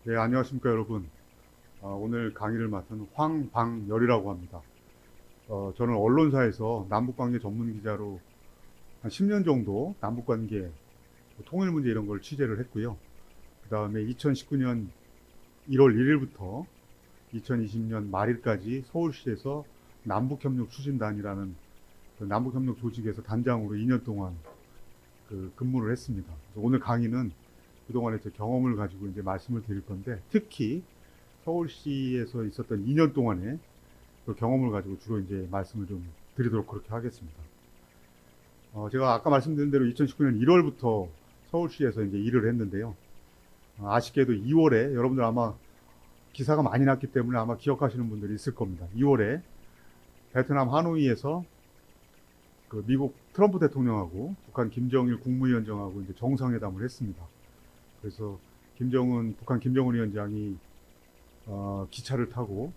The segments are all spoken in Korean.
네, 안녕하십니까, 여러분. 오늘 강의를 맡은 황방열이라고 합니다. 저는 언론사에서 남북관계 전문 기자로 한 10년 정도 남북관계, 통일 문제 이런 걸 취재를 했고요. 그 다음에 2019년 1월 1일부터 2020년 말일까지 서울시에서 남북협력 추진단이라는 그 남북협력 조직에서 단장으로 2년 동안 근무를 했습니다. 그래서 오늘 강의는 그동안의 제 경험을 가지고 이제 말씀을 드릴 건데, 특히 서울시에서 있었던 2년 동안의 그 경험을 가지고 주로 이제 말씀을 좀 드리도록 그렇게 하겠습니다. 제가 아까 말씀드린 대로 2019년 1월부터 서울시에서 이제 일을 했는데요. 아쉽게도 2월에 여러분들 아마 기사가 많이 났기 때문에 아마 기억하시는 분들이 있을 겁니다. 2월에 베트남 하노이에서 그 미국 트럼프 대통령하고 북한 김정일 국무위원장하고 이제 정상회담을 했습니다. 그래서 북한 김정은 위원장이 기차를 타고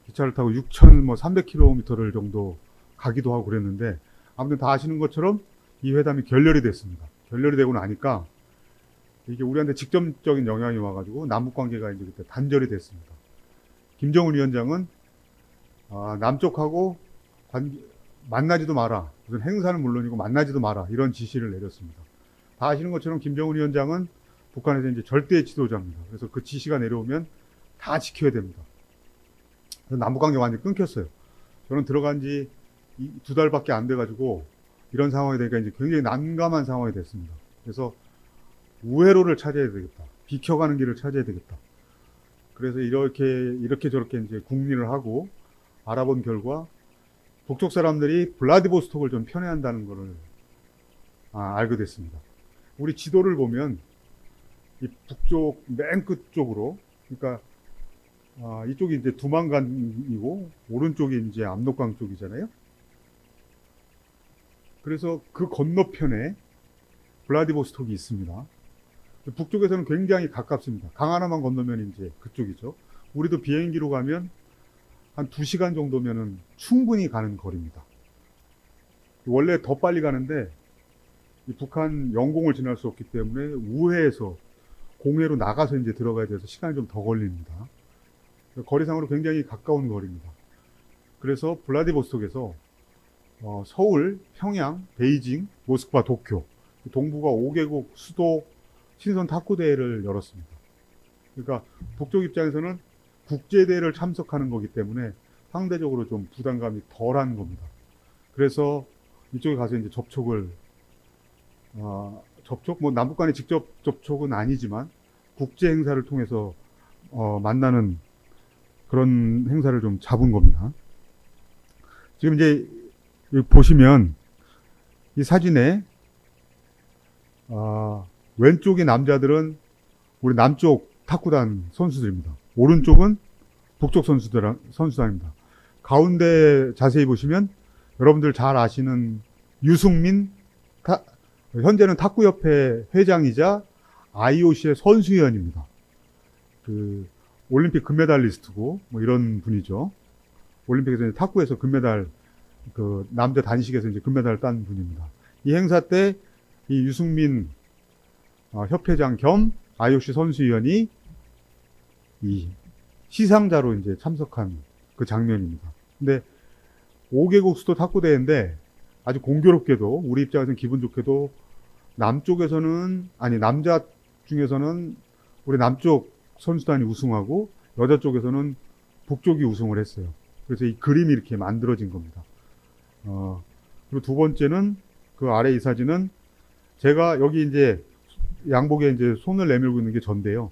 6,300km를 정도 가기도 하고 그랬는데, 아무튼 다 아시는 것처럼 이 회담이 결렬이 됐습니다. 결렬이 되고 나니까 이게 우리한테 직접적인 영향이 와가지고 남북 관계가 이제 그때 단절이 됐습니다. 김정은 위원장은 남쪽하고 만나지도 마라, 무슨 행사는 물론이고 만나지도 마라, 이런 지시를 내렸습니다. 다 아시는 것처럼 김정은 위원장은 북한에서 이제 절대 지도자입니다. 그래서 그 지시가 내려오면 다 지켜야 됩니다. 그래서 남북관계 완전히 끊겼어요. 저는 들어간 지 2달밖에 안 돼가지고 이런 상황이 되니까 이제 굉장히 난감한 상황이 됐습니다. 그래서 우회로를 찾아야 되겠다. 비켜가는 길을 찾아야 되겠다. 그래서 이렇게 저렇게 이제 궁리를 하고 알아본 결과 북쪽 사람들이 블라디보스톡을 좀 편애한다는 것을 알게 됐습니다. 우리 지도를 보면 이 북쪽 맨 끝쪽으로, 그러니까 이쪽이 이제 두만강이고 오른쪽이 이제 압록강 쪽이잖아요. 그래서 그 건너편에 블라디보스톡이 있습니다. 북쪽에서는 굉장히 가깝습니다. 강 하나만 건너면 이제 그쪽이죠. 우리도 비행기로 가면 한 2시간 정도면은 충분히 가는 거리입니다. 원래 더 빨리 가는데 이 북한 영공을 지날 수 없기 때문에 우회해서 공해로 나가서 이제 들어가야 돼서 시간이 좀 더 걸립니다. 거리상으로 굉장히 가까운 거리입니다. 그래서 블라디보스톡에서 서울, 평양, 베이징, 모스크바, 도쿄, 동북아 5개국 수도 신선 탁구대회를 열었습니다. 그러니까 북쪽 입장에서는 국제대회를 참석하는 거기 때문에 상대적으로 좀 부담감이 덜한 겁니다. 그래서 이쪽에 가서 이제 뭐 남북 간의 직접 접촉은 아니지만 국제 행사를 통해서 만나는 그런 행사를 좀 잡은 겁니다. 지금 이제 보시면 이 사진에 왼쪽의 남자들은 우리 남쪽 탁구단 선수들입니다. 오른쪽은 북쪽 선수단입니다. 가운데 자세히 보시면 여러분들 잘 아시는 유승민, 현재는 탁구협회 회장이자 IOC의 선수위원입니다. 그 올림픽 금메달리스트고 뭐 이런 분이죠. 올림픽에서 탁구에서 금메달, 그 남자 단식에서 이제 금메달을 딴 분입니다. 이 행사 때 이 유승민 협회장 겸 IOC 선수위원이 이 시상자로 이제 참석한 그 장면입니다. 근데 5개국 수도 탁구대회인데 아주 공교롭게도 우리 입장에서는 기분 좋게도 남자 중에서는 우리 남쪽 선수단이 우승하고 여자 쪽에서는 북쪽이 우승을 했어요. 그래서 이 그림이 이렇게 만들어진 겁니다. 그리고 두 번째는 그 아래 이 사진은 제가 여기 이제 양복에 이제 손을 내밀고 있는 게 전데요.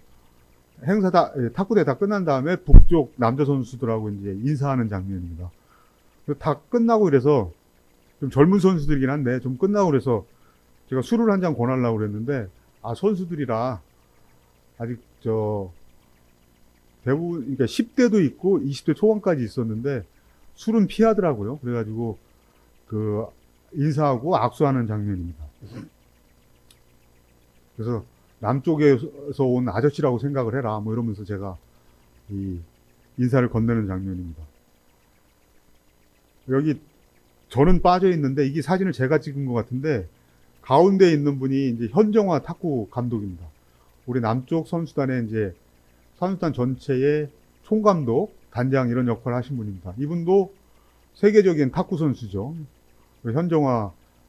탁구대 다 끝난 다음에 북쪽 남자 선수들하고 이제 인사하는 장면입니다. 다 끝나고 이래서 좀 젊은 선수들이긴 한데 좀 끝나고 그래서 제가 술을 한 잔 권하려고 그랬는데 선수들이라 아직 대부분 그러니까 10대도 있고 20대 초반까지 있었는데 술은 피하더라고요. 그래가지고 그 인사하고 악수하는 장면입니다. 그래서 남쪽에서 온 아저씨라고 생각을 해라 뭐 이러면서 제가 이 인사를 건네는 장면입니다. 여기 저는 빠져 있는데 이게 사진을 제가 찍은 것 같은데 가운데 있는 분이 이제 현정화 탁구 감독입니다. 우리 남쪽 선수단의 이제 선수단 전체의 총감독, 단장 이런 역할을 하신 분입니다. 이분도 세계적인 탁구 선수죠.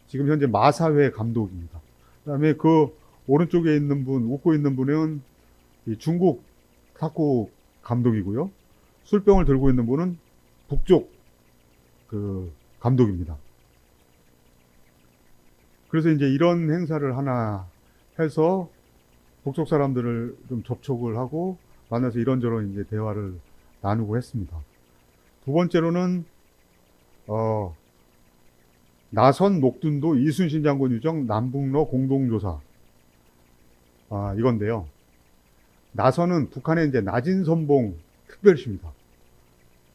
지금 현재 마사회 감독입니다. 그다음에 그 오른쪽에 있는 분, 웃고 있는 분은 이 중국 탁구 감독이고요. 술병을 들고 있는 분은 북쪽 그 감독입니다. 그래서 이제 이런 행사를 하나 해서 북쪽 사람들을 좀 접촉을 하고 만나서 이런저런 이제 대화를 나누고 했습니다. 두 번째로는 나선 녹둔도 이순신 장군 유정 남북러 공동조사 이건데요. 나선은 북한의 이제 나진선봉 특별시입니다.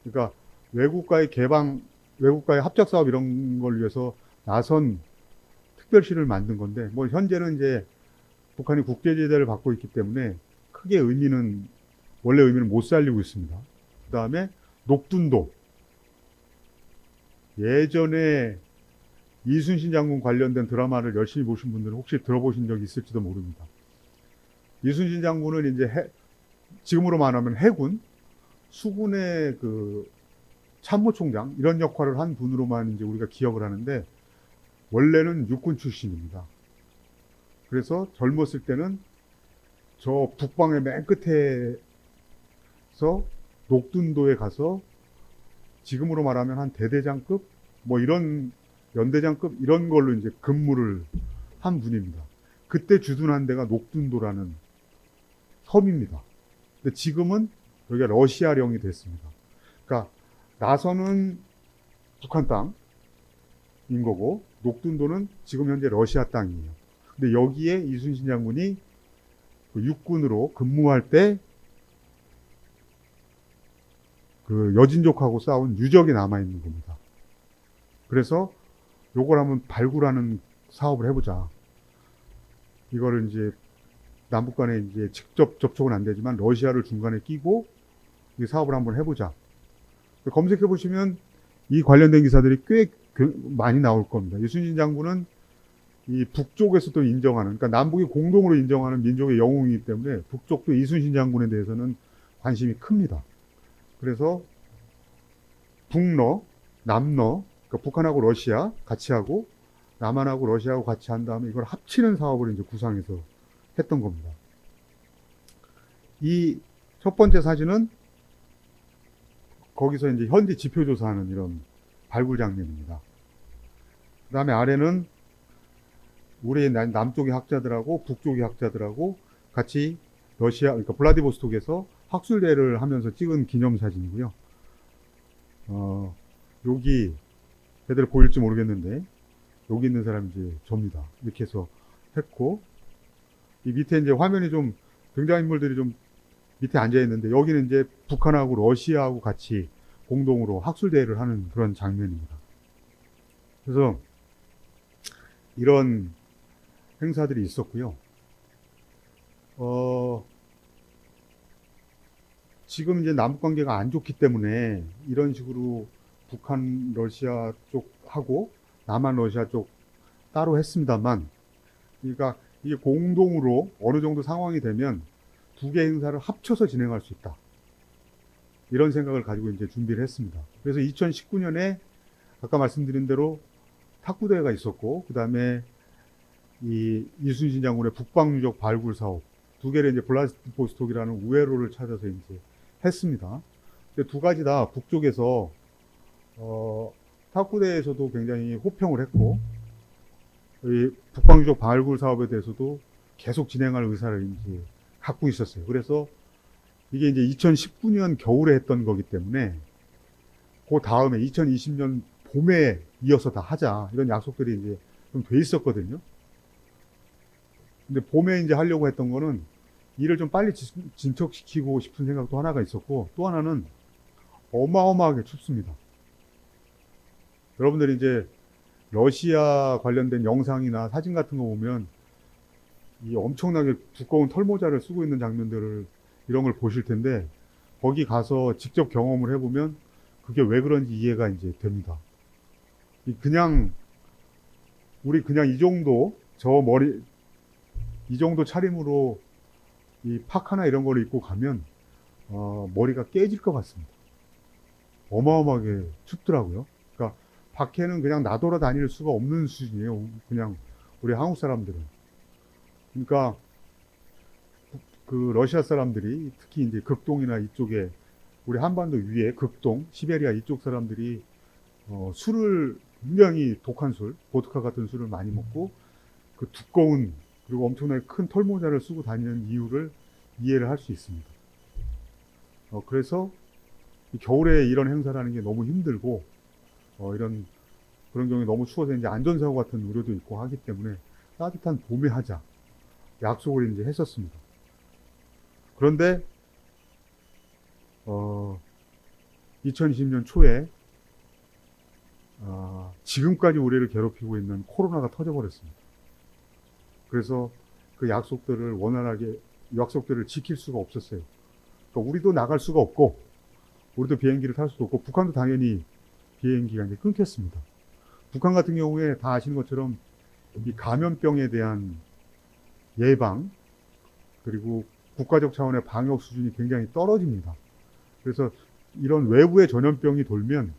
그러니까 외국과의 합작 사업 이런 걸 위해서 나선 특별시를 만든 건데, 뭐 현재는 이제 북한이 국제제재를 받고 있기 때문에 크게 원래 의미는 못 살리고 있습니다. 그 다음에 녹둔도. 예전에 이순신 장군 관련된 드라마를 열심히 보신 분들은 혹시 들어보신 적이 있을지도 모릅니다. 이순신 장군은 이제 지금으로 말하면 해군, 수군의 그 참모총장 이런 역할을 한 분으로만 이제 우리가 기억을 하는데 원래는 육군 출신입니다. 그래서 젊었을 때는 저 북방의 맨 끝에서 녹둔도에 가서 지금으로 말하면 한 대대장급 뭐 이런 연대장급 이런 걸로 이제 근무를 한 분입니다. 그때 주둔한 데가 녹둔도라는 섬입니다. 근데 지금은 여기가 러시아령이 됐습니다. 그러니까 나선은 북한 땅인 거고 녹둔도는 지금 현재 러시아 땅이에요. 근데 여기에 이순신 장군이 그 육군으로 근무할 때 그 여진족하고 싸운 유적이 남아있는 겁니다. 그래서 요걸 한번 발굴하는 사업을 해보자. 이거를 이제 남북 간에 이제 직접 접촉은 안 되지만 러시아를 중간에 끼고 이 사업을 한번 해보자. 검색해 보시면 이 관련된 기사들이 꽤 많이 나올 겁니다. 이순신 장군은 이 북쪽에서도 인정하는, 그러니까 남북이 공동으로 인정하는 민족의 영웅이기 때문에 북쪽도 이순신 장군에 대해서는 관심이 큽니다. 그래서 북러, 남러, 그러니까 북한하고 러시아 같이 하고 남한하고 러시아하고 같이 한 다음에 이걸 합치는 사업을 이제 구상해서 했던 겁니다. 이 첫 번째 사진은 거기서 이제 현지 지표 조사하는 이런 발굴 장면입니다. 그 다음에 아래는 우리 남쪽의 학자들하고 북쪽의 학자들하고 같이 러시아, 그러니까 블라디보스톡에서 학술대회를 하면서 찍은 기념사진이고요. 여기 제대로 보일지 모르겠는데 여기 있는 사람이 이제 접니다. 이렇게 해서 했고, 이 밑에 이제 화면이 좀 등장인물들이 좀 밑에 앉아 있는데 여기는 이제 북한하고 러시아하고 같이 공동으로 학술대회를 하는 그런 장면입니다. 그래서 이런 행사들이 있었고요. 지금 이제 남북 관계가 안 좋기 때문에 이런 식으로 북한 러시아 쪽하고 남한 러시아 쪽 따로 했습니다만, 그러니까 이게 공동으로 어느 정도 상황이 되면 두 개 행사를 합쳐서 진행할 수 있다. 이런 생각을 가지고 이제 준비를 했습니다. 그래서 2019년에 아까 말씀드린 대로 탁구대회가 있었고, 그 다음에 이 이순신 장군의 북방유적 발굴 사업 두 개를 이제 블라디보스톡이라는 우회로를 찾아서 이제 했습니다. 근데 두 가지 다 북쪽에서 탁구대회에서도 굉장히 호평을 했고, 이 북방유적 발굴 사업에 대해서도 계속 진행할 의사를 이제 갖고 있었어요. 그래서 이게 이제 2019년 겨울에 했던 거기 때문에 그 다음에 2020년 봄에 이어서 다 하자 이런 약속들이 이제 좀 돼 있었거든요. 근데 봄에 이제 하려고 했던 거는 일을 좀 빨리 진척시키고 싶은 생각도 하나가 있었고, 또 하나는 어마어마하게 춥습니다. 여러분들이 이제 러시아 관련된 영상이나 사진 같은 거 보면 이 엄청나게 두꺼운 털모자를 쓰고 있는 장면들을 이런 걸 보실 텐데 거기 가서 직접 경험을 해보면 그게 왜 그런지 이해가 이제 됩니다. 우리 그냥 이 정도 이 정도 차림으로 이 파카나 이런 걸 입고 가면 머리가 깨질 것 같습니다. 어마어마하게 춥더라고요. 그러니까 밖에는 그냥 나돌아다닐 수가 없는 수준이에요. 그냥 우리 한국 사람들은. 그러니까 그 러시아 사람들이 특히 이제 극동이나 이쪽에 우리 한반도 위에 극동, 시베리아 이쪽 사람들이 술을 굉장히 독한 술, 보드카 같은 술을 많이 먹고 그 두꺼운 그리고 엄청나게 큰 털모자를 쓰고 다니는 이유를 이해를 할 수 있습니다. 그래서 겨울에 이런 행사를 하는 게 너무 힘들고 그런 경우에 너무 추워서 이제 안전사고 같은 우려도 있고 하기 때문에 따뜻한 봄에 하자 약속을 이제 했었습니다. 그런데 2020년 초에 지금까지 우리를 괴롭히고 있는 코로나가 터져버렸습니다. 그래서 그 약속들을 지킬 수가 없었어요. 그러니까 우리도 나갈 수가 없고, 우리도 비행기를 탈 수도 없고, 북한도 당연히 비행기가 이제 끊겼습니다. 북한 같은 경우에 다 아시는 것처럼 이 감염병에 대한 예방, 그리고 국가적 차원의 방역 수준이 굉장히 떨어집니다. 그래서 이런 외부의 전염병이 돌면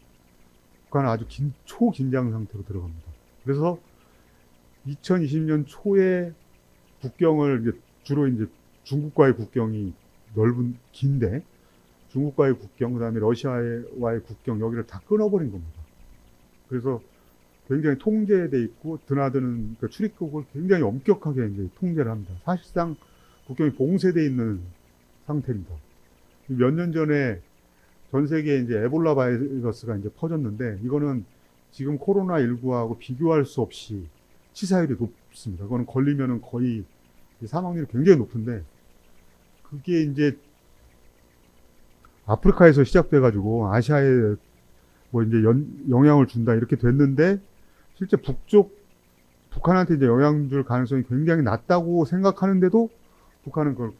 북한은 아주 초긴장 상태로 들어갑니다. 그래서 2020년 초에 국경을 주로 이제 중국과의 국경이 긴데 중국과의 국경, 그다음에 러시아와의 국경 여기를 다 끊어버린 겁니다. 그래서 굉장히 통제돼 있고 드나드는 그러니까 출입국을 굉장히 엄격하게 이제 통제를 합니다. 사실상 국경이 봉쇄돼 있는 상태입니다. 몇 년 전에 전 세계에 이제 에볼라 바이러스가 이제 퍼졌는데 이거는 지금 코로나19하고 비교할 수 없이 치사율이 높습니다. 그거는 걸리면은 거의 사망률이 굉장히 높은데 그게 이제 아프리카에서 시작돼가지고 아시아에 뭐 이제 영향을 준다 이렇게 됐는데 실제 북한한테 이제 영향 줄 가능성이 굉장히 낮다고 생각하는데도 북한은 그걸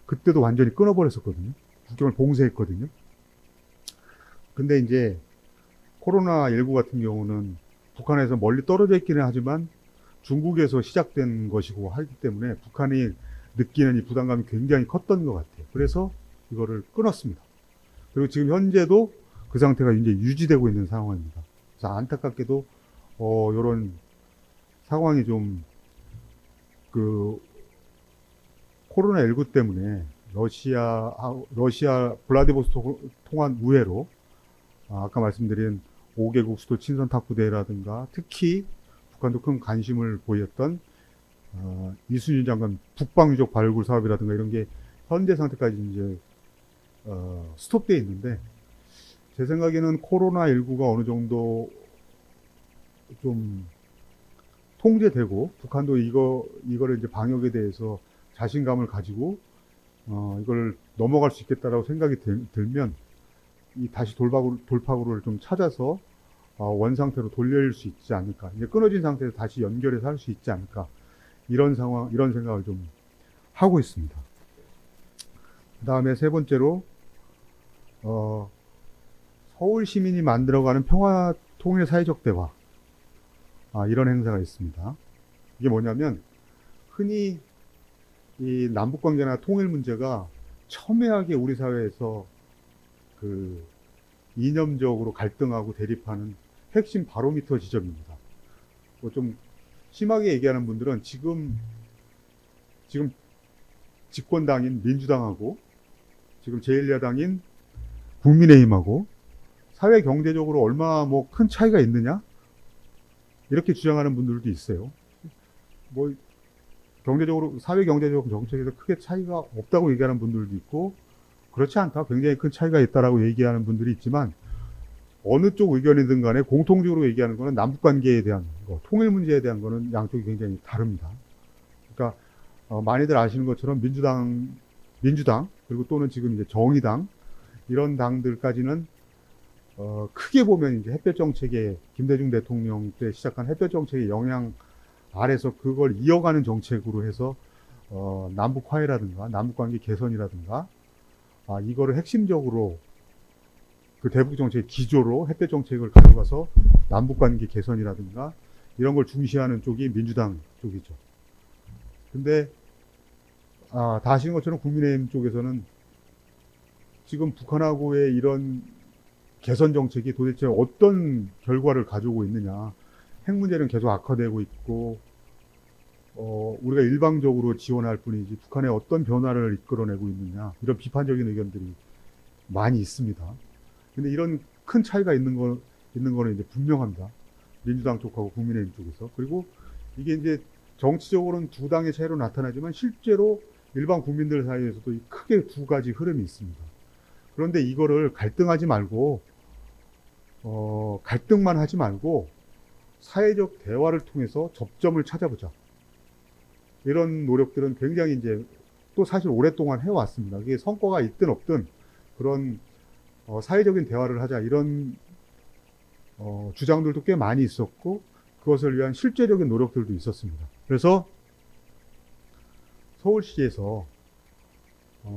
그때도 완전히 끊어버렸었거든요. 국경을 봉쇄했거든요. 근데 이제 코로나19 같은 경우는 북한에서 멀리 떨어져 있기는 하지만 중국에서 시작된 것이고 하기 때문에 북한이 느끼는 이 부담감이 굉장히 컸던 것 같아요. 그래서 이거를 끊었습니다. 그리고 지금 현재도 그 상태가 이제 유지되고 있는 상황입니다. 그래서 안타깝게도 이런 상황이 좀 코로나19 때문에 러시아 블라디보스토크 통한 우회로 아까 말씀드린 5개국 수도 친선 탁구대회라든가 특히 북한도 큰 관심을 보였던 이순신 장관 북방유적 발굴 사업이라든가 이런 게 현재 상태까지 이제 스톱되어 있는데 제 생각에는 코로나19가 어느 정도 좀 통제되고 북한도 이거를 이제 방역에 대해서 자신감을 가지고 이걸 넘어갈 수 있겠다라고 생각이 들면 다시 돌파구를 좀 찾아서 원 상태로 돌릴 수 있지 않을까. 이제 끊어진 상태에서 다시 연결해서 할 수 있지 않을까. 이런 생각을 좀 하고 있습니다. 그 다음에 세 번째로, 서울 시민이 만들어가는 평화 통일 사회적 대화. 이런 행사가 있습니다. 이게 뭐냐면, 흔히 이 남북 관계나 통일 문제가 첨예하게 우리 사회에서 이념적으로 갈등하고 대립하는 핵심 바로미터 지점입니다. 뭐 좀 심하게 얘기하는 분들은 지금 집권당인 민주당하고 지금 제1야당인 국민의힘하고 사회 경제적으로 얼마 뭐 큰 차이가 있느냐 이렇게 주장하는 분들도 있어요. 뭐 사회 경제적 정책에서 크게 차이가 없다고 얘기하는 분들도 있고 그렇지 않다. 굉장히 큰 차이가 있다라고 얘기하는 분들이 있지만 어느 쪽 의견이든 간에 공통적으로 얘기하는 거는 남북 관계에 대한 거, 통일 문제에 대한 거는 양쪽이 굉장히 다릅니다. 그러니까 많이들 아시는 것처럼 민주당 그리고 또는 지금 이제 정의당 이런 당들까지는 크게 보면 이제 햇볕 정책에 김대중 대통령 때 시작한 햇볕 정책의 영향 아래서 그걸 이어가는 정책으로 해서 남북 화해라든가 남북 관계 개선이라든가 이거를 핵심적으로 그 대북 정책의 기조로 햇볕 정책을 가져가서 남북 관계 개선이라든가 이런 걸 중시하는 쪽이 민주당 쪽이죠. 근데 다 아시는 것처럼 국민의힘 쪽에서는 지금 북한하고의 이런 개선 정책이 도대체 어떤 결과를 가져오고 있느냐. 핵 문제는 계속 악화되고 있고, 우리가 일방적으로 지원할 뿐이지 북한의 어떤 변화를 이끌어내고 있느냐. 이런 비판적인 의견들이 많이 있습니다. 근데 이런 큰 차이가 있는 거는 이제 분명합니다. 민주당 쪽하고 국민의힘 쪽에서. 그리고 이게 이제 정치적으로는 두 당의 차이로 나타나지만 실제로 일반 국민들 사이에서도 크게 두 가지 흐름이 있습니다. 그런데 이거를 갈등하지 말고, 갈등만 하지 말고 사회적 대화를 통해서 접점을 찾아보자. 이런 노력들은 굉장히 이제 또 사실 오랫동안 해왔습니다. 그게 성과가 있든 없든 그런 사회적인 대화를 하자 이런 주장들도 꽤 많이 있었고 그것을 위한 실제적인 노력들도 있었습니다. 그래서 서울시에서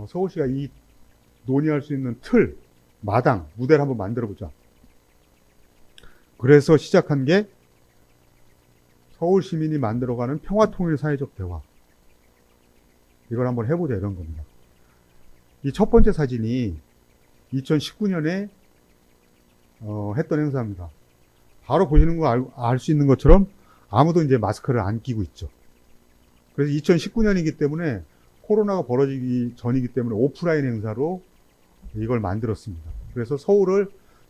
서울시가 이 논의할 수 있는 틀, 마당, 무대를 한번 만들어 보자. 그래서 시작한 게 서울 시민이 만들어가는 평화통일 사회적 대화. 이걸 한번 해보자 이런 겁니다. 이 첫 번째 사진이 2019년에 했던 행사입니다. 바로 보시는 거 알 수 있는 것처럼 아무도 이제 마스크를 안 끼고 있죠. 그래서 2019년이기 때문에 코로나가 벌어지기 전이기 때문에 오프라인 행사로 이걸 만들었습니다. 그래서 서울에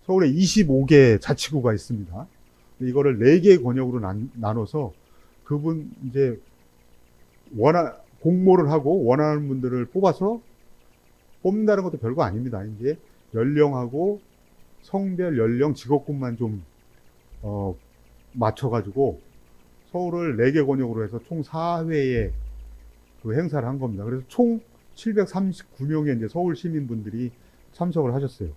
25개 자치구가 있습니다. 이거를 4개의 권역으로 나눠서 그분 이제 공모를 하고 원하는 분들을 뽑는다는 것도 별거 아닙니다. 이제 연령하고 성별, 연령, 직업군만 좀 맞춰가지고 서울을 4개 권역으로 해서 총 4회의 그 행사를 한 겁니다. 그래서 총 739명의 이제 서울 시민분들이 참석을 하셨어요.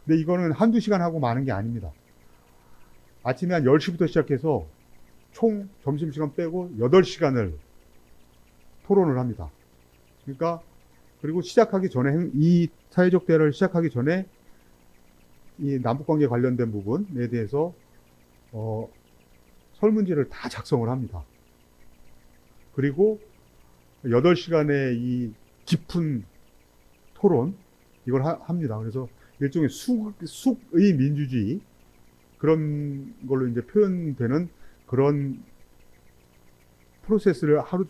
근데 이거는 한두 시간 하고 마는 게 아닙니다. 아침에 한 10시부터 시작해서 총 점심시간 빼고 8시간을 토론을 합니다. 그러니까 그리고 시작하기 전에 이 사회적 대화를 시작하기 전에 이 남북관계 관련된 부분에 대해서 설문지를 다 작성을 합니다. 그리고 8시간의 이 깊은 토론 이걸 합니다. 그래서 일종의 숙의 민주주의 그런 걸로 이제 표현되는 그런 프로세스를 하루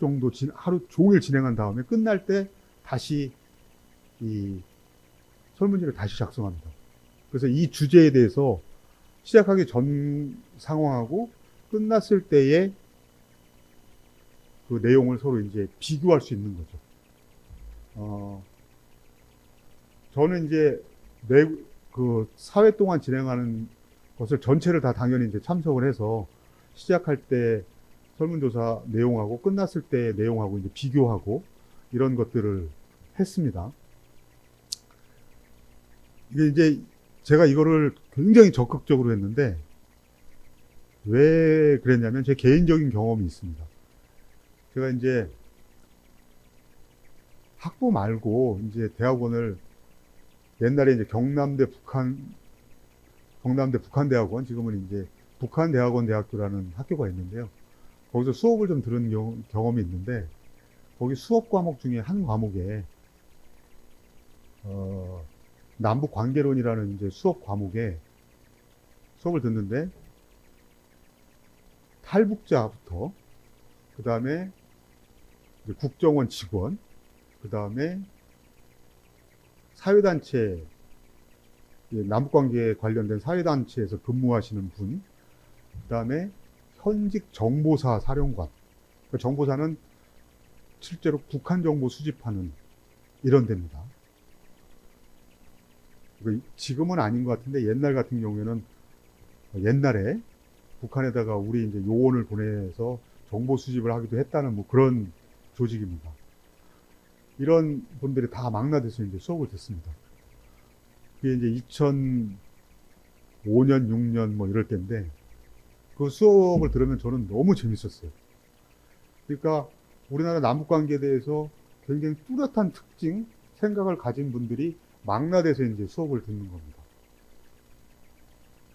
종일 진행한 다음에 끝날 때 다시 이 설문지를 다시 작성합니다. 그래서 이 주제에 대해서 시작하기 전 상황하고 끝났을 때의 그 내용을 서로 이제 비교할 수 있는 거죠. 저는 이제 그 사회 동안 진행하는 것을 전체를 다 당연히 이제 참석을 해서 시작할 때 설문조사 내용하고 끝났을 때 내용하고 이제 비교하고 이런 것들을 했습니다. 이게 이제 제가 이거를 굉장히 적극적으로 했는데 왜 그랬냐면 제 개인적인 경험이 있습니다. 제가 이제 학부 말고 이제 대학원을 옛날에 이제 경남대 북한대학원, 지금은 이제 북한대학원 대학교라는 학교가 있는데요. 거기서 수업을 좀 들은 경험이 있는데, 거기 수업 과목 중에 한 과목에, 남북관계론이라는 이제 수업 과목에 수업을 듣는데, 탈북자부터, 그 다음에 국정원 직원, 그 다음에 사회단체, 남북관계에 관련된 사회단체에서 근무하시는 분, 그 다음에 현직 정보사 사령관. 그 정보사는 실제로 북한 정보 수집하는 이런 데입니다. 지금은 아닌 것 같은데 옛날 같은 경우에는 옛날에 북한에다가 우리 이제 요원을 보내서 정보 수집을 하기도 했다는 뭐 그런 조직입니다. 이런 분들이 다 망라돼서 이제 수업을 듣습니다. 그게 이제 2005년, 6년 뭐 이럴 때인데 그 수업을 들으면 저는 너무 재밌었어요. 그러니까 우리나라 남북관계에 대해서 굉장히 뚜렷한 특징, 생각을 가진 분들이 망라돼서 이제 수업을 듣는 겁니다.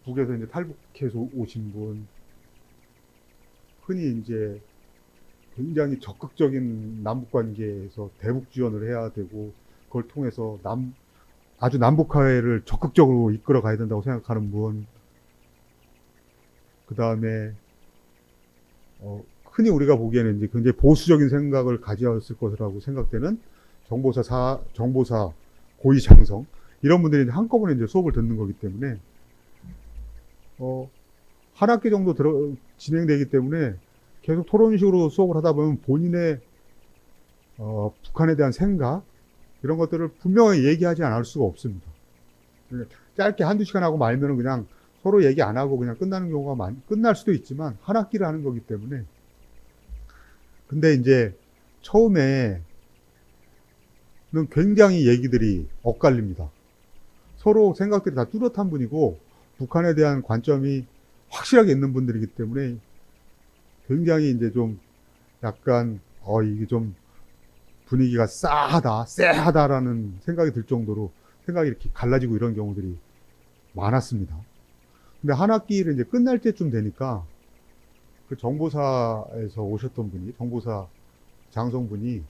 북에서 이제 탈북해서 오신 분, 흔히 이제 굉장히 적극적인 남북관계에서 대북 지원을 해야 되고, 그걸 통해서 아주 남북화해를 적극적으로 이끌어 가야 된다고 생각하는 분, 그 다음에 흔히 우리가 보기에는 이제 굉장히 보수적인 생각을 가지었을 것이라고 생각되는 정보사 고위 장성 이런 분들이 한꺼번에 이제 수업을 듣는 거기 때문에 한 학기 정도 진행되기 때문에 계속 토론식으로 수업을 하다 보면 본인의 북한에 대한 생각 이런 것들을 분명히 얘기하지 않을 수가 없습니다. 짧게 한두 시간 하고 말면은 그냥 서로 얘기 안 하고 그냥 끝나는 경우가 끝날 수도 있지만 한 학기를 하는 거기 때문에. 근데 이제 처음에는 굉장히 얘기들이 엇갈립니다. 서로 생각들이 다 뚜렷한 분이고 북한에 대한 관점이 확실하게 있는 분들이기 때문에 굉장히 이제 좀 약간 이게 좀 분위기가 쎄하다라는 생각이 들 정도로 생각이 이렇게 갈라지고 이런 경우들이 많았습니다. 근데 한 학기를 이제 끝날 때쯤 되니까 그 정보사에서 오셨던 분이, 정보사 장성분이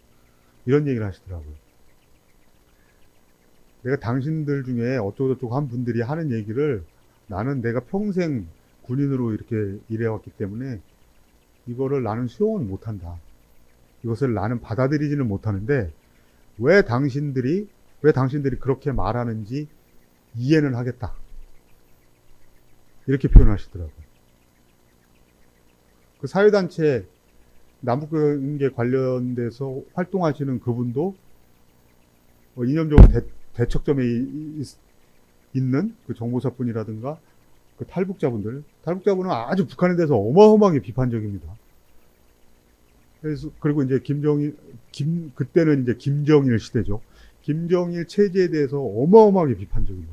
이런 얘기를 하시더라고요. 내가 당신들 중에 어쩌고저쩌고 한 분들이 하는 얘기를 나는 내가 평생 군인으로 이렇게 일해왔기 때문에 이거를 나는 수용은 못한다. 이것을 나는 받아들이지는 못하는데 왜 당신들이 그렇게 말하는지 이해는 하겠다. 이렇게 표현하시더라고요. 그 사회단체 남북관계 관련돼서 활동하시는 그분도 이념적으로 대척점에 있는 그 정보사분이라든가 그 탈북자분은 아주 북한에 대해서 어마어마하게 비판적입니다. 그리고 이제 그때는 이제 김정일 시대죠. 김정일 체제에 대해서 어마어마하게 비판적입니다.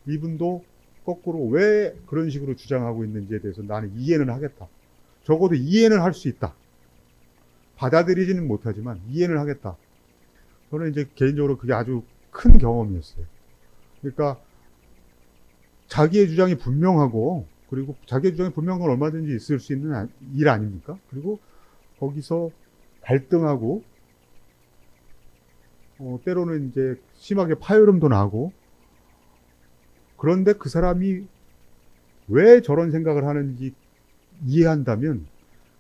이분도 거꾸로 왜 그런 식으로 주장하고 있는지에 대해서 나는 이해는 하겠다. 적어도 이해는 할 수 있다. 받아들이지는 못하지만 이해는 하겠다. 저는 이제 개인적으로 그게 아주 큰 경험이었어요. 그러니까 자기의 주장이 분명하고 그리고 자기의 주장이 분명한 건 얼마든지 있을 수 있는 일 아닙니까? 그리고 거기서 갈등하고 때로는 이제 심하게 파열음도 나고 그런데 그 사람이 왜 저런 생각을 하는지 이해한다면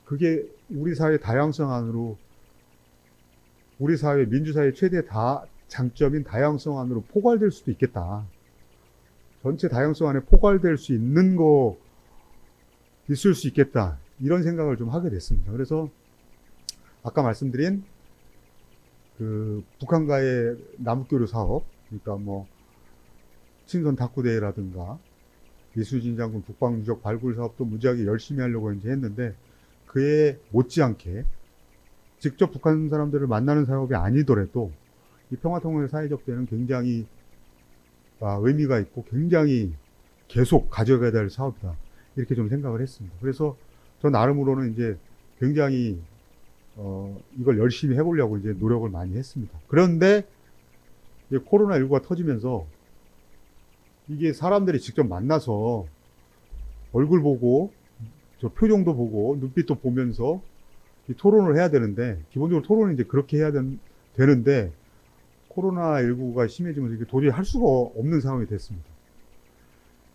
그게 우리 사회 다양성 안으로 우리 사회 민주사회 최대 장점인 다양성 안으로 포괄될 수도 있겠다. 전체 다양성 안에 포괄될 수 있는 거 있을 수 있겠다. 이런 생각을 좀 하게 됐습니다. 그래서 아까 말씀드린 그 북한과의 남북교류 사업, 그러니까 뭐 친선 탁구대회라든가 이수진 장군 북방 유적 발굴 사업도 무지하게 열심히 하려고 이제 했는데 그에 못지않게 직접 북한 사람들을 만나는 사업이 아니더라도 이 평화통일 사회적 대회는 굉장히 의미가 있고 굉장히 계속 가져가야 될 사업이다. 이렇게 좀 생각을 했습니다. 그래서 저 나름으로는 이제 굉장히 이걸 열심히 해보려고 이제 노력을 많이 했습니다. 그런데 코로나19가 터지면서 이게 사람들이 직접 만나서 얼굴 보고 저 표정도 보고 눈빛도 보면서 이 토론을 해야 되는데 기본적으로 토론은 이제 그렇게 해야 되는데 코로나19가 심해지면서 이게 도저히 할 수가 없는 상황이 됐습니다.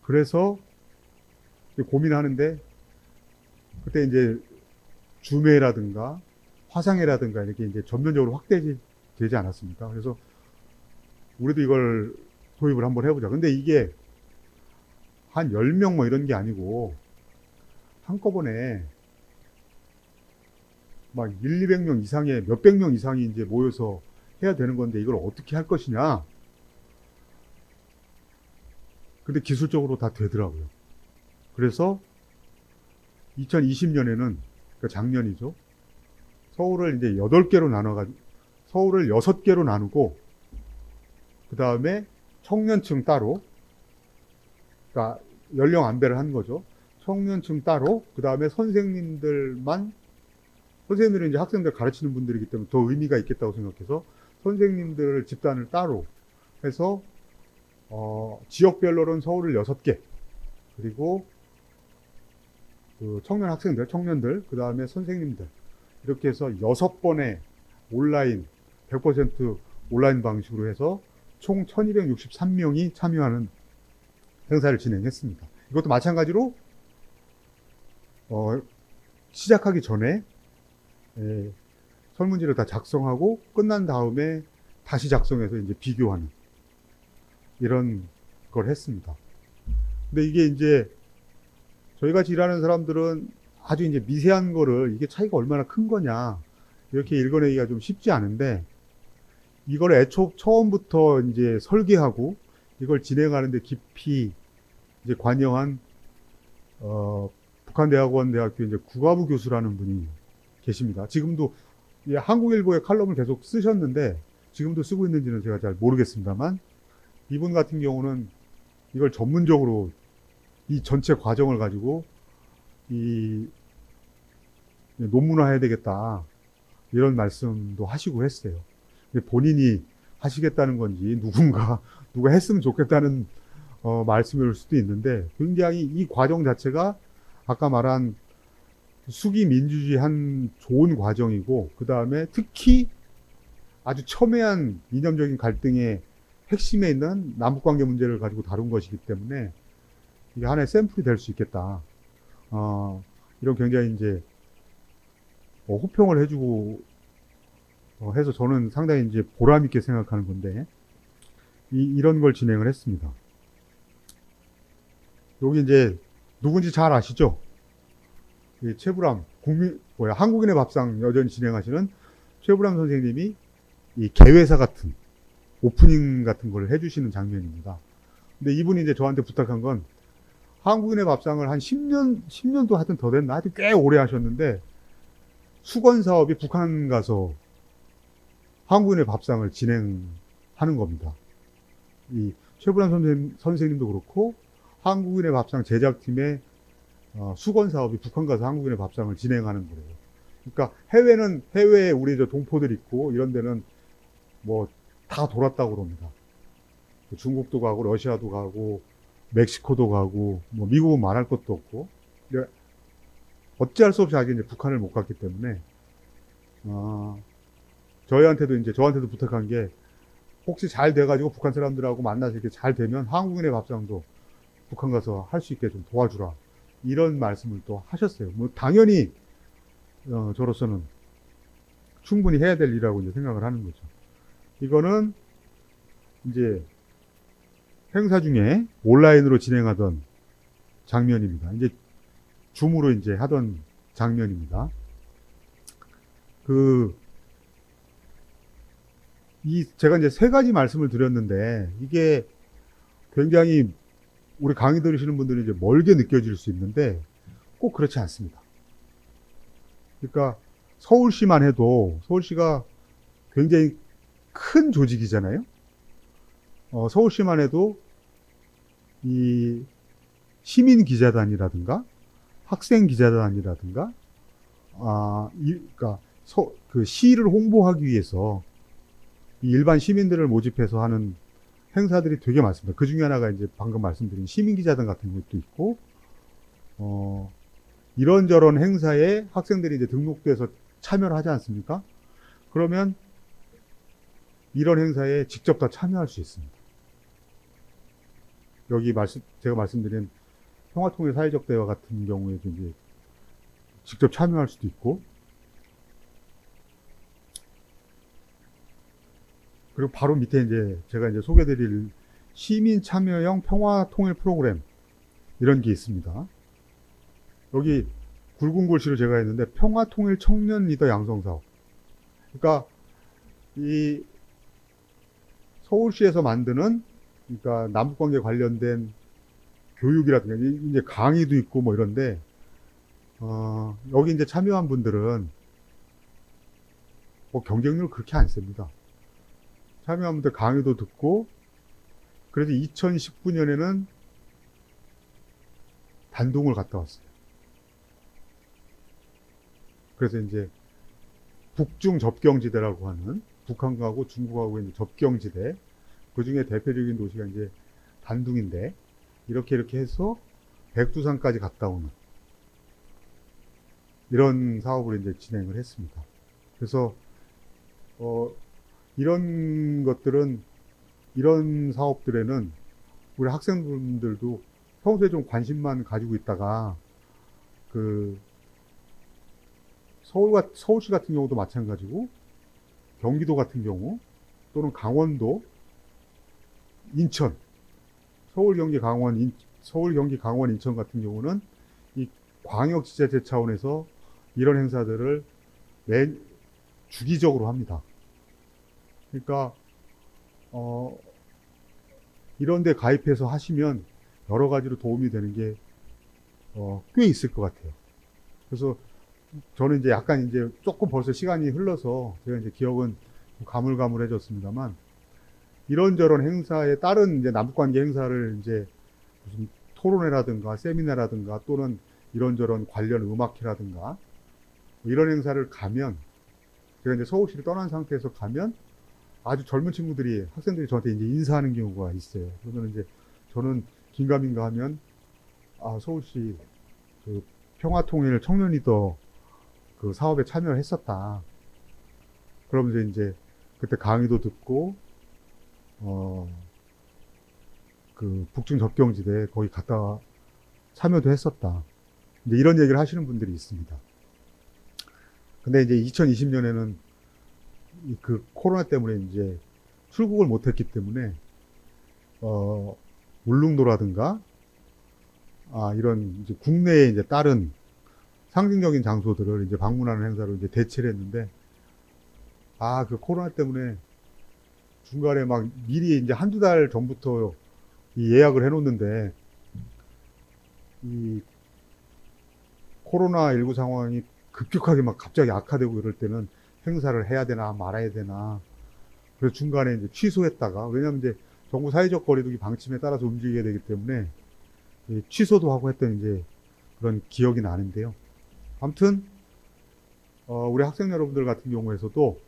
그래서 고민하는데 그때 이제 줌회라든가 화상회라든가 이렇게 이제 전면적으로 확대되지 않았습니까? 그래서 우리도 이걸 도입을 한번 해보자. 근데 이게 한 10명 뭐 이런 게 아니고 한꺼번에 막 200명 이상의 몇백 명 이상이 이제 모여서 해야 되는 건데 이걸 어떻게 할 것이냐. 근데 기술적으로 다 되더라고요. 그래서 2020년에는, 그러니까 작년이죠. 서울을 이제 8개로 서울을 6개로 나누고, 그 다음에 청년층 따로, 그러니까 연령 안배를 한 거죠. 청년층 따로, 그 다음에 선생님들은 이제 학생들 가르치는 분들이기 때문에 더 의미가 있겠다고 생각해서 선생님들 집단을 따로 해서, 지역별로는 서울을 6개, 그리고 그 청년들, 그 다음에 선생님들, 이렇게 해서 6번의 온라인, 100% 온라인 방식으로 해서 총 1263명이 참여하는 행사를 진행했습니다. 이것도 마찬가지로 시작하기 전에 설문지를 다 작성하고 끝난 다음에 다시 작성해서 이제 비교하는 이런 걸 했습니다. 근데 이게 이제 저희 같이 일하는 사람들은 아주 이제 미세한 거를 이게 차이가 얼마나 큰 거냐 이렇게 읽어내기가 좀 쉽지 않은데, 이걸 애초 처음부터 이제 설계하고 이걸 진행하는데 깊이 이제 관여한 북한대학원대학교 이제 국어부 교수라는 분이 계십니다. 지금도 한국일보에 칼럼을 계속 쓰셨는데 지금도 쓰고 있는지는 제가 잘 모르겠습니다만, 이분 같은 경우는 이걸 전문적으로 이 전체 과정을 가지고 이 논문화해야 되겠다 이런 말씀도 하시고 했어요. 본인이 하시겠다는 건지 누가 했으면 좋겠다는 말씀일 수도 있는데, 굉장히 이 과정 자체가 아까 말한 수기 민주주의 한 좋은 과정이고, 그 다음에 특히 아주 첨예한 이념적인 갈등의 핵심에 있는 남북관계 문제를 가지고 다룬 것이기 때문에 이게 하나의 샘플이 될 수 있겠다. 이런 굉장히 이제 호평을 해주고 해서 저는 상당히 이제 보람 있게 생각하는 건데, 이런 걸 진행을 했습니다. 여기 이제 누군지 잘 아시죠? 최불암 한국인의 밥상 여전히 진행하시는 최불암 선생님이 이 개회사 같은 오프닝 같은 걸 해주시는 장면입니다. 근데 이분이 이제 저한테 부탁한 건, 한국인의 밥상을 한 10년도 하여튼 더 됐나? 하여튼 꽤 오래 하셨는데, 수건 사업이 북한 가서 한국인의 밥상을 진행하는 겁니다. 이 최불암 선생님도 그렇고, 한국인의 밥상 제작팀의 수건 사업이 북한 가서 한국인의 밥상을 진행하는 거예요. 그러니까 해외에 우리 저 동포들 있고 이런 데는 뭐 다 돌았다고 그럽니다. 중국도 가고 러시아도 가고 멕시코도 가고 뭐 미국은 말할 것도 없고, 어찌할 수 없이 아직 이제 북한을 못 갔기 때문에 저한테도 부탁한 게, 혹시 잘 돼가지고 북한 사람들하고 만나서 이렇게 잘 되면 한국인의 밥상도 북한 가서 할 수 있게 좀 도와주라, 이런 말씀을 또 하셨어요. 뭐 당연히 저로서는 충분히 해야 될 일이라고 이제 생각을 하는 거죠. 이거는 이제 행사 중에 온라인으로 진행하던 장면입니다. 이제 줌으로 이제 하던 장면입니다. 제가 이제 세 가지 말씀을 드렸는데, 이게 굉장히 우리 강의 들으시는 분들이 이제 멀게 느껴질 수 있는데 꼭 그렇지 않습니다. 그러니까 서울시만 해도, 서울시가 굉장히 큰 조직이잖아요. 서울시만 해도 이 시민 기자단이라든가 학생 기자단이라든가 그러니까 그 시를 홍보하기 위해서 일반 시민들을 모집해서 하는 행사들이 되게 많습니다. 그 중에 하나가 이제 방금 말씀드린 시민기자단 같은 것도 있고, 이런저런 행사에 학생들이 이제 등록돼서 참여를 하지 않습니까? 그러면 이런 행사에 직접 다 참여할 수 있습니다. 여기 제가 말씀드린 평화통일 사회적 대화 같은 경우에도 이제 직접 참여할 수도 있고, 그리고 바로 밑에 이제 제가 이제 소개드릴 시민 참여형 평화 통일 프로그램, 이런 게 있습니다. 여기 굵은 글씨로 제가 했는데, 평화 통일 청년 리더 양성 사업. 그러니까 이 서울시에서 만드는, 그러니까 남북관계 관련된 교육이라든가 이제 강의도 있고 뭐 이런데, 여기 이제 참여한 분들은 뭐 경쟁률 그렇게 안 셉니다. 참여한 분들 강의도 듣고, 그래서 2019년에는 단둥을 갔다 왔어요. 그래서 이제 북중 접경지대라고 하는, 북한하고 중국하고 있는 접경지대, 그 중에 대표적인 도시가 이제 단둥인데, 이렇게 해서 백두산까지 갔다 오는 이런 사업을 이제 진행을 했습니다. 그래서 이런 것들은 이런 사업들에는 우리 학생분들도 평소에 좀 관심만 가지고 있다가 그 서울시 같은 경우도 마찬가지고 경기도 같은 경우 또는 강원도, 인천, 서울, 경기, 강원, 인천 같은 경우는 이 광역지자체 차원에서 이런 행사들을 매 주기적으로 합니다. 그러니까 이런 데 가입해서 하시면 여러 가지로 도움이 되는 게 꽤 있을 것 같아요. 그래서 저는 이제 약간 이제 조금 벌써 시간이 흘러서 제가 이제 기억은 가물가물해졌습니다만, 이런저런 행사에 따른 이제 남북관계 행사를 이제 무슨 토론회라든가 세미나라든가 또는 이런저런 관련 음악회라든가 뭐 이런 행사를 가면, 제가 이제 서울시를 떠난 상태에서 가면 아주 젊은 친구들이, 학생들이 저한테 이제 인사하는 경우가 있어요. 그러면 이제 저는 긴가민가 하면, 아, 서울시 그 평화통일 청년 리더 그 사업에 참여를 했었다. 그러면서 이제 그때 강의도 듣고, 그 북중 접경지대 거기 갔다 참여도 했었다. 이제 이런 얘기를 하시는 분들이 있습니다. 근데 이제 2020년에는 그 코로나 때문에 이제 출국을 못했기 때문에 울릉도라든가 이런 이제 국내에 이제 다른 상징적인 장소들을 이제 방문하는 행사로 이제 대체를 했는데, 그 코로나 때문에 중간에 막 미리 이제 한두 달 전부터 이 예약을 해놓는데, 이 코로나19 상황이 급격하게 막 갑자기 악화되고 이럴 때는 행사를 해야 되나 말아야 되나, 그래서 중간에 이제 취소했다가, 왜냐면 이제 정부 사회적 거리두기 방침에 따라서 움직여야 되기 때문에 취소도 하고 했던 이제 그런 기억이 나는데요. 아무튼 우리 학생 여러분들 같은 경우에서도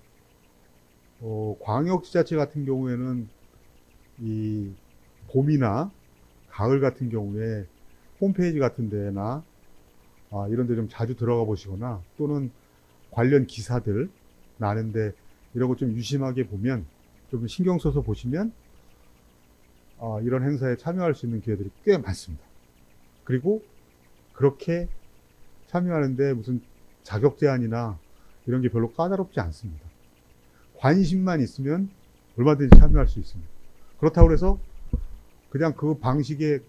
광역지자체 같은 경우에는 이 봄이나 가을 같은 경우에 홈페이지 같은 데나 이런 데 좀 자주 들어가 보시거나, 또는 관련 기사들 나는데 이런 거 좀 유심하게 보면, 좀 신경 써서 보시면 이런 행사에 참여할 수 있는 기회들이 꽤 많습니다. 그리고 그렇게 참여하는데 무슨 자격 제한이나 이런 게 별로 까다롭지 않습니다. 관심만 있으면 얼마든지 참여할 수 있습니다. 그렇다고 해서 그냥 그 방식에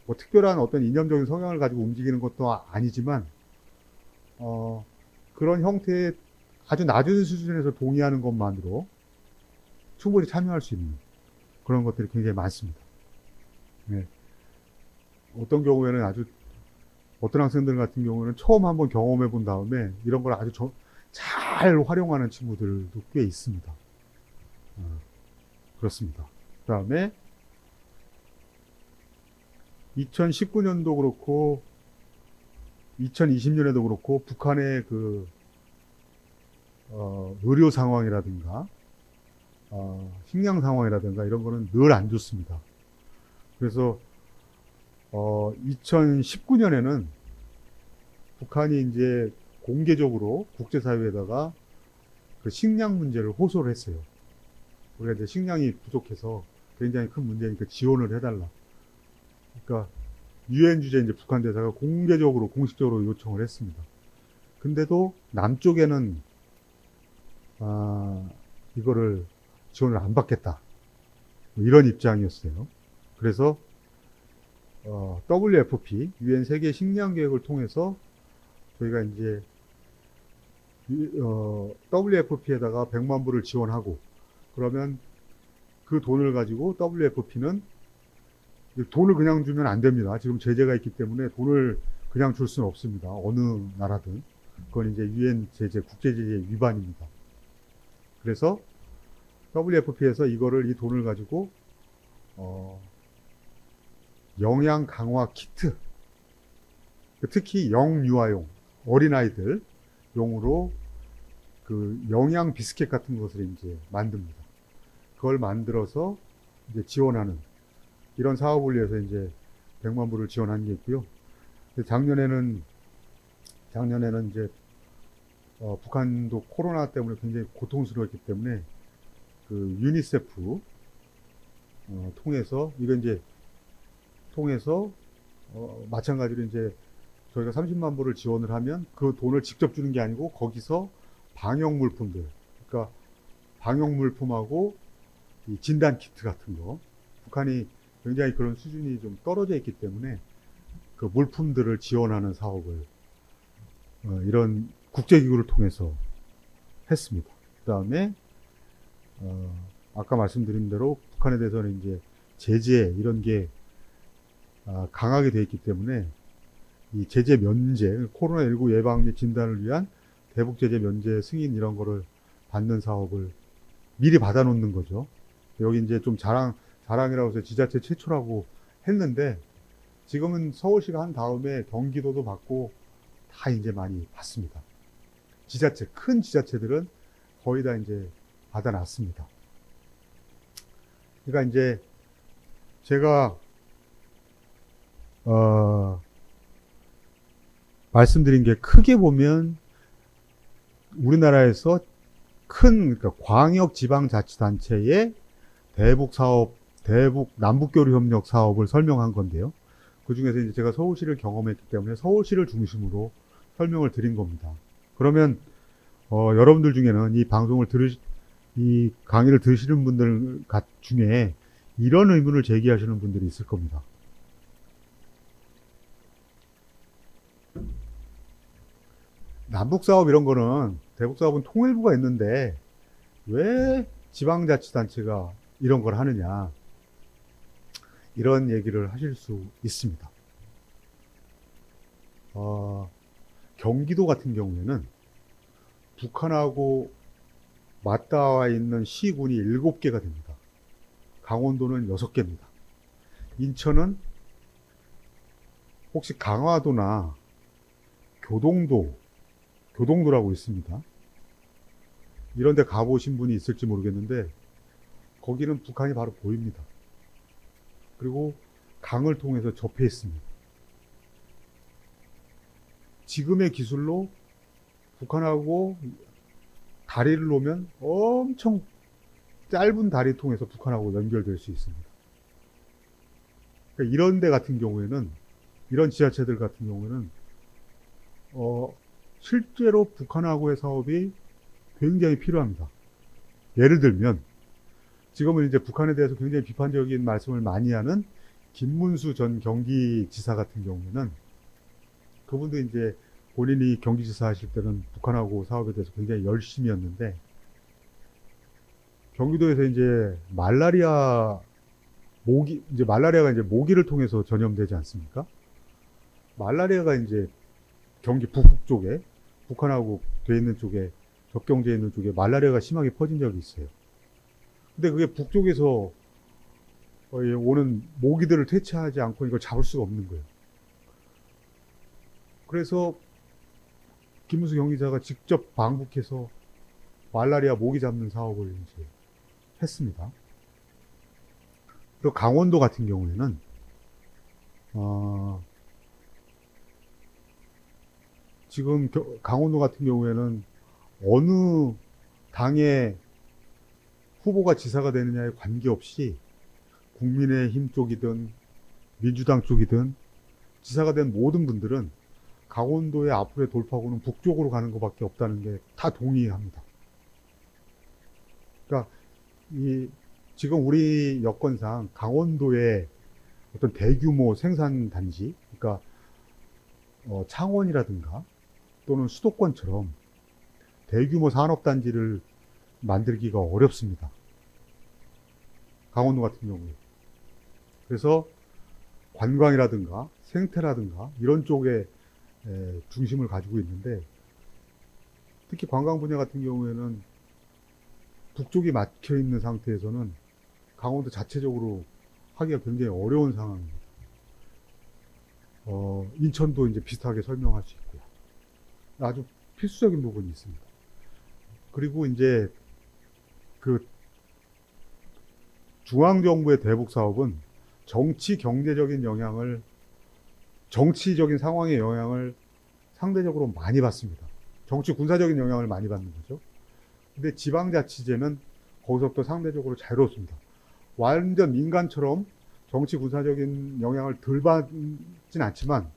뭐 특별한 어떤 이념적인 성향을 가지고 움직이는 것도 아니지만, 그런 형태의 아주 낮은 수준에서 동의하는 것만으로 충분히 참여할 수 있는 그런 것들이 굉장히 많습니다. 네. 어떤 경우에는 어떤 학생들 같은 경우는 처음 한번 경험해 본 다음에 이런 걸 아주 잘 활용하는 친구들도 꽤 있습니다. 그렇습니다. 그 다음에 2019년도 그렇고 2020년에도 그렇고 북한의 그 의료 상황이라든가 식량 상황이라든가 이런 거는 늘 안 좋습니다. 그래서 2019년에는 북한이 이제 공개적으로 국제사회에다가 그 식량 문제를 호소를 했어요. 우리가 이제 식량이 부족해서 굉장히 큰 문제니까 지원을 해달라. 그러니까 유엔 주재 이제 북한 대사가 공개적으로 공식적으로 요청을 했습니다. 근데도 남쪽에는 이거를 지원을 안 받겠다, 뭐 이런 입장이었어요. 그래서 WFP 유엔 세계 식량 계획을 통해서 저희가 이제 WFP에다가 100만 불을 지원하고, 그러면 그 돈을 가지고 WFP는 돈을 그냥 주면 안 됩니다. 지금 제재가 있기 때문에 돈을 그냥 줄 수는 없습니다. 어느 나라든. 그건 이제 유엔 제재, 국제 제재 위반입니다. 그래서 WFP에서 이 돈을 가지고 영양 강화 키트, 특히 영유아용 어린아이들 용으로 그 영양 비스켓 같은 것을 이제 만듭니다. 그걸 만들어서 이제 지원하는 이런 사업을 위해서 이제 100만 불을 지원한 게 있고요. 작년에는 이제 북한도 코로나 때문에 굉장히 고통스러웠기 때문에 그 유니세프 통해서 이거 이제 통해서 마찬가지로 이제 저희가 30만 불을 지원을 하면 그 돈을 직접 주는 게 아니고 거기서 방역 물품들, 그러니까 방역 물품하고 이 진단 키트 같은 거, 북한이 굉장히 그런 수준이 좀 떨어져 있기 때문에 그 물품들을 지원하는 사업을 이런 국제기구를 통해서 했습니다. 그 다음에 아까 말씀드린 대로 북한에 대해서는 이제 제재 이런 게 강하게 돼 있기 때문에 이 제재 면제, 코로나19 예방 및 진단을 위한 대북 제재 면제 승인 이런 거를 받는 사업을 미리 받아놓는 거죠. 여기 이제 좀 자랑이라고 해서 지자체 최초라고 했는데 지금은 서울시가 한 다음에 경기도도 받고 다 이제 많이 받습니다. 지자체, 큰 지자체들은 거의 다 이제 받아놨습니다. 그러니까 이제 제가 말씀드린 게 크게 보면 우리나라에서 큰 그러니까 광역지방자치단체의 대북 사업, 대북 남북교류협력 사업을 설명한 건데요. 그 중에서 이제 제가 서울시를 경험했기 때문에 서울시를 중심으로 설명을 드린 겁니다. 그러면 여러분들 중에는 이 강의를 들으시는 분들 중에 이런 의문을 제기하시는 분들이 있을 겁니다. 남북사업 이런 거는 대북사업은 통일부가 있는데 왜 지방자치단체가 이런 걸 하느냐, 이런 얘기를 하실 수 있습니다. 경기도 같은 경우에는 북한하고 맞닿아 있는 시군이 7개가 됩니다. 강원도는 6개입니다. 인천은 혹시 강화도나 교동도라고 있습니다. 이런 데 가보신 분이 있을지 모르겠는데 거기는 북한이 바로 보입니다. 그리고 강을 통해서 접해 있습니다. 지금의 기술로 북한하고 다리를 놓으면 엄청 짧은 다리 통해서 북한하고 연결될 수 있습니다. 그러니까 이런 데 같은 경우에는, 이런 지자체들 같은 경우에는 실제로 북한하고의 사업이 굉장히 필요합니다. 예를 들면 지금은 이제 북한에 대해서 굉장히 비판적인 말씀을 많이 하는 김문수 전 경기지사 같은 경우에는, 그분도 이제 본인이 경기지사 하실 때는 북한하고 사업에 대해서 굉장히 열심히 했는데, 경기도에서 이제 말라리아가 이제 모기를 통해서 전염되지 않습니까? 말라리아가 이제 경기 북북 쪽에, 북한하고 돼 있는 쪽에, 접경지에 있는 쪽에 말라리아가 심하게 퍼진 적이 있어요. 근데 그게 북쪽에서 오는 모기들을 퇴치하지 않고 이걸 잡을 수가 없는 거예요. 그래서 김문수 경기자가 직접 방북해서 말라리아 모기 잡는 사업을 이제 했습니다. 그리고 강원도 같은 경우에는 지금 강원도 같은 경우에는 어느 당의 후보가 지사가 되느냐에 관계없이 국민의힘 쪽이든 민주당 쪽이든 지사가 된 모든 분들은 강원도의 앞으로의 돌파구는 북쪽으로 가는 것밖에 없다는 게 다 동의합니다. 그러니까 지금 우리 여건상 강원도의 어떤 대규모 생산단지, 그러니까 창원이라든가 또는 수도권처럼 대규모 산업단지를 만들기가 어렵습니다. 강원도 같은 경우에. 그래서 관광이라든가 생태라든가 이런 쪽에 중심을 가지고 있는데, 특히 관광 분야 같은 경우에는 북쪽이 막혀 있는 상태에서는 강원도 자체적으로 하기가 굉장히 어려운 상황입니다. 인천도 이제 비슷하게 설명할 수 있고요. 아주 필수적인 부분이 있습니다. 그리고 이제 그 중앙정부의 대북 사업은 정치적인 상황의 영향을 상대적으로 많이 받습니다. 정치 군사적인 영향을 많이 받는 거죠. 근데 지방자치제는 거기서부터 상대적으로 자유롭습니다. 완전 민간처럼 정치 군사적인 영향을 덜 받진 않지만,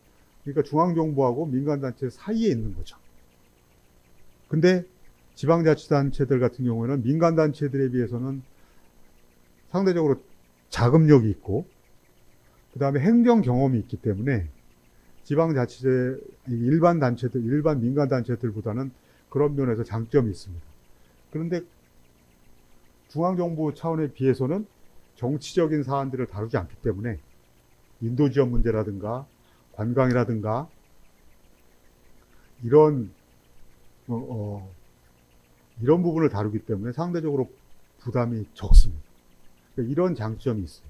그러니까 중앙정부하고 민간단체 사이에 있는 거죠. 근데 지방자치단체들 같은 경우에는 민간단체들에 비해서는 상대적으로 자금력이 있고, 그 다음에 행정 경험이 있기 때문에 지방자치제, 일반 단체들, 일반 민간단체들보다는 그런 면에서 장점이 있습니다. 그런데 중앙정부 차원에 비해서는 정치적인 사안들을 다루지 않기 때문에 인도 지원 문제라든가 관광이라든가 이런 이런 부분을 다루기 때문에 상대적으로 부담이 적습니다. 그러니까 이런 장점이 있어요.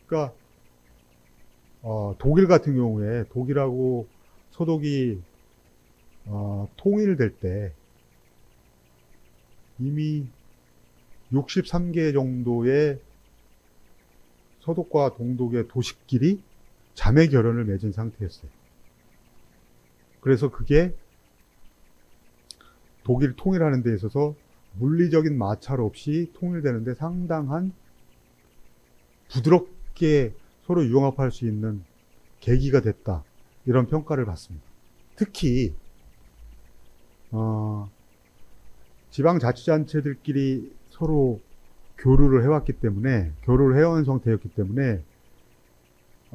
그러니까 독일 같은 경우에 독일하고 서독이 통일될 때 이미 63개 정도의 서독과 동독의 도시끼리 자매 결연을 맺은 상태였어요. 그래서 그게 독일 통일하는 데 있어서 물리적인 마찰 없이 통일되는데 상당한 부드럽게 서로 융합할 수 있는 계기가 됐다. 이런 평가를 받습니다. 특히 지방자치단체들끼리 서로 교류를 해왔기 때문에, 교류를 해온 상태였기 때문에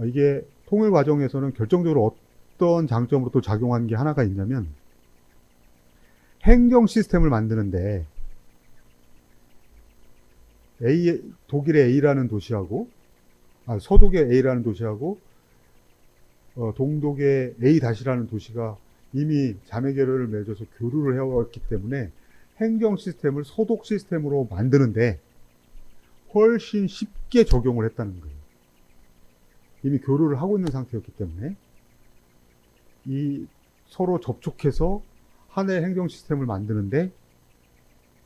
이게 통일 과정에서는 결정적으로 어떤 장점으로 또 작용한 게 하나가 있냐면, 행정 시스템을 만드는데 독일의 A라는 도시하고 서독의 A라는 도시하고 동독의 A-라는 도시가 이미 자매 결연을 맺어서 교류를 해왔기 때문에 행정 시스템을 서독 시스템으로 만드는데 훨씬 쉽게 적용을 했다는 거예요. 이미 교류를 하고 있는 상태였기 때문에 이 서로 접촉해서 하나의 행정 시스템을 만드는데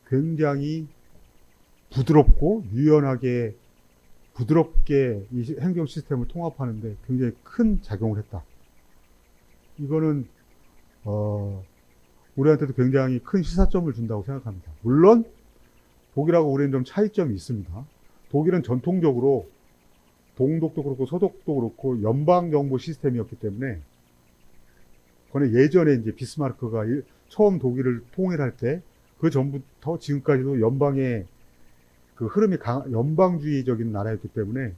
굉장히 부드럽고 유연하게 부드럽게 이 행정 시스템을 통합하는데 굉장히 큰 작용을 했다. 이거는 우리한테도 굉장히 큰 시사점을 준다고 생각합니다. 물론 독일하고 우리는 좀 차이점이 있습니다. 독일은 전통적으로 동독도 그렇고 서독도 그렇고 연방정부 시스템이었기 때문에, 그거는 예전에 이제 비스마르크가 처음 독일을 통일할 때 그 전부터 지금까지도 연방의 그 흐름이 연방주의적인 나라였기 때문에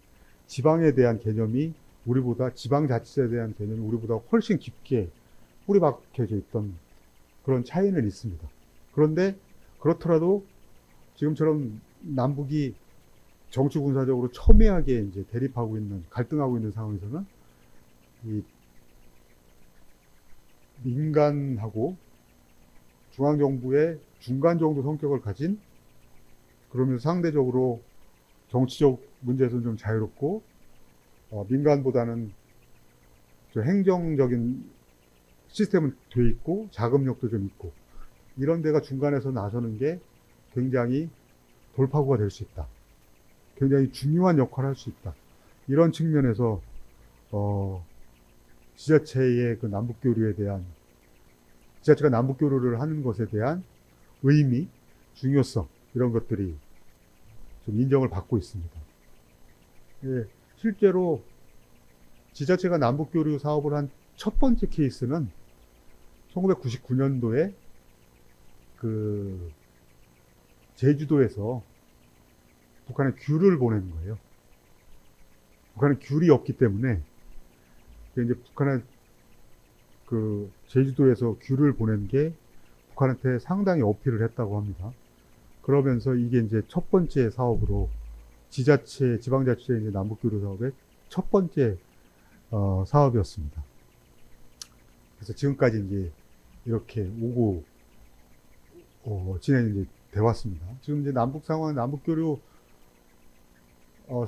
지방에 대한 개념이 우리보다, 지방자치제에 대한 개념이 우리보다 훨씬 깊게 뿌리박혀져 있던 그런 차이는 있습니다. 그런데 그렇더라도 지금처럼 남북이 정치 군사적으로 첨예하게 이제 대립하고 있는, 갈등하고 있는 상황에서는 이 민간하고 중앙정부의 중간 정도 성격을 가진, 그러면서 상대적으로 정치적 문제에서는 좀 자유롭고 민간보다는 좀 행정적인 시스템은 돼 있고 자금력도 좀 있고, 이런 데가 중간에서 나서는 게 굉장히 돌파구가 될 수 있다. 굉장히 중요한 역할을 할 수 있다. 이런 측면에서 지자체의 그 남북교류에 대한, 지자체가 남북교류를 하는 것에 대한 의미, 중요성, 이런 것들이 좀 인정을 받고 있습니다. 예, 실제로 지자체가 남북교류 사업을 한 첫 번째 케이스는 1999년도에 그 제주도에서 북한에 귤을 보내는 거예요. 북한에 귤이 없기 때문에 이제 북한에 그 제주도에서 귤을 보낸 게 북한한테 상당히 어필을 했다고 합니다. 그러면서 이게 이제 첫 번째 사업으로 지자체, 지방자치제 이제 남북교류 사업의 첫 번째 사업이었습니다. 그래서 지금까지 이제 이렇게 오고 진행이 이제 돼 왔습니다. 지금 이제 남북 상황, 남북교류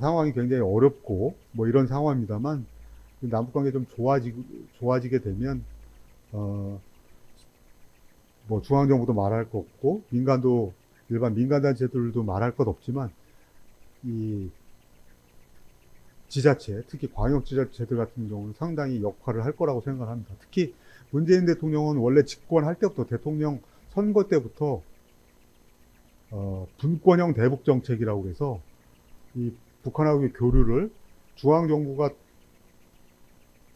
상황이 굉장히 어렵고 뭐 이런 상황입니다만, 남북관계 좀 좋아지게 되면 뭐 중앙정부도 말할 거 없고 민간도, 일반 민간단체들도 말할 것 없지만 이 지자체, 특히 광역지자체들 같은 경우는 상당히 역할을 할 거라고 생각을 합니다. 특히 문재인 대통령은 원래 집권할 때부터, 대통령 선거 때부터 분권형 대북 정책이라고 해서 이 북한하고의 교류를 중앙정부가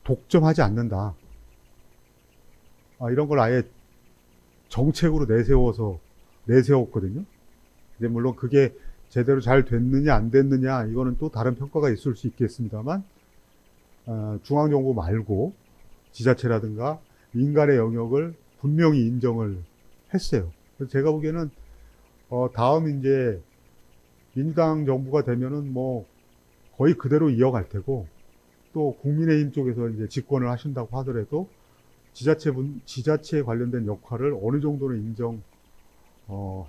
독점하지 않는다. 이런 걸 아예 정책으로 내세웠거든요. 근데 물론 그게 제대로 잘 됐느냐 안 됐느냐 이거는 또 다른 평가가 있을 수 있겠습니다만, 중앙정부 말고 지자체라든가 민간의 영역을 분명히 인정을 했어요. 그래서 제가 보기에는 다음 이제 민주당 정부가 되면은 뭐 거의 그대로 이어갈 테고, 또 국민의힘 쪽에서 이제 집권을 하신다고 하더라도 지자체에 관련된 역할을 어느 정도는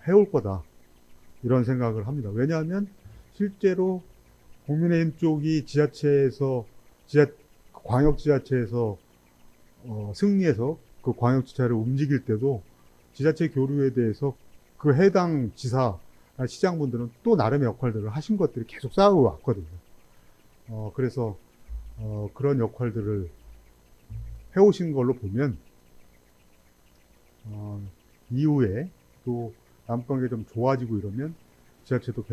해올 거다, 이런 생각을 합니다. 왜냐하면 실제로 국민의힘 쪽이 광역지자체에서 승리해서 그 광역지자체를 움직일 때도 지자체 교류에 대해서 그 해당 지사, 시장분들은 또 나름의 역할들을 하신 것들이 계속 쌓아고 왔거든요. 그래서 그런 역할들을 해오신 걸로 보면 이후에 또 남북관계 좀 좋아지고 이러면 지자체도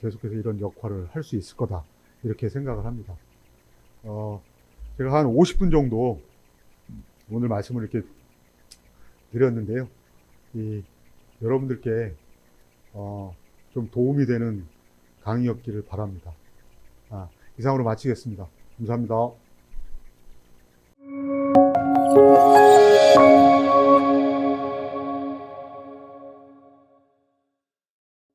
계속해서 이런 역할을 할 수 있을 거다, 이렇게 생각을 합니다. 제가 한 50분 정도 오늘 말씀을 이렇게 드렸는데요. 여러분들께 좀 도움이 되는 강의였기를 바랍니다. 이상으로 마치겠습니다. 감사합니다.